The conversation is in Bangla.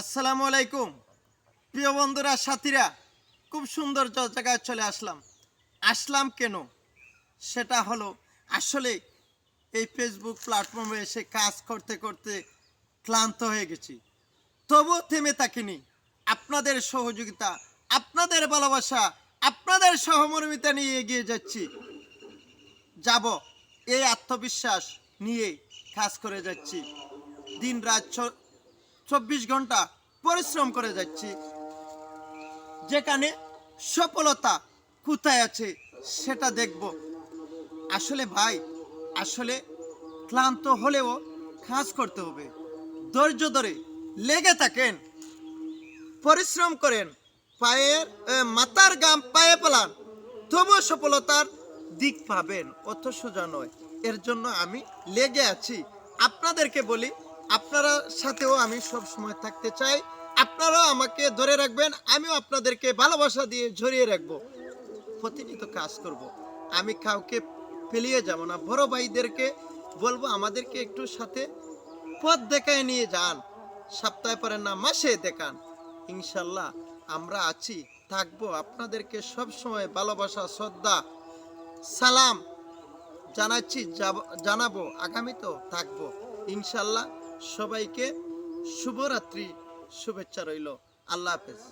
আসসালামু আলাইকুম প্রিয় বন্ধুরা সাথীরা, খুব সুন্দর জায়গায় চলে আসলাম কেন সেটা হলো, আসলে এই ফেসবুক প্ল্যাটফর্মে এসে কাজ করতে করতে ক্লান্ত হয়ে গেছি। তবুও থেমে থাকিনি। আপনাদের সহযোগিতা, আপনাদের ভালোবাসা, আপনাদের সহমর্মিতা নিয়ে এগিয়ে যাব এই আত্মবিশ্বাস নিয়ে কাজ করে যাচ্ছি। দিন রাত 24 ঘন্টা পরিশ্রম করে যাচ্ছি। যেখানে সফলতা কোথায় আছে সেটা দেখব। আসলে ভাই, আসলে ক্লান্ত হলেও কাজ করতে হবে। ধৈর্য ধরে লেগে থাকেন, পরিশ্রম করেন, মাথার ঘাম পায়ে ফেলান, তবুও সফলতার দিক পাবেন। অত সোজা নয়। এর জন্য আমি লেগে আছি। আপনাদেরকে বলি, আপনারা সাথেও আমি সব সময় থাকতে চাই। আপনারাও আমাকে ধরে রাখবেন, আমিও আপনাদেরকে ভালোবাসা দিয়ে ঝরিয়ে রাখবো। প্রতিনিয়ত কাজ করব। আমি কাউকে ফেলিয়ে যাব না। বড় ভাইদেরকে বলবো আমাদেরকে একটু সাথে পথ দেখায় নিয়ে যান। সপ্তাহে পারেন না, মাসে দেখান। ইনশাল্লাহ আমরা আছি, থাকবো। আপনাদেরকে সব সময় ভালোবাসা, শ্রদ্ধা, সালাম জানাচ্ছি, জানাবো, আগামীতেও থাকবো ইনশাল্লাহ। সবাইকে শুভরাত্রি, শুভেচ্ছা রইল। আল্লাহ হাফেজ।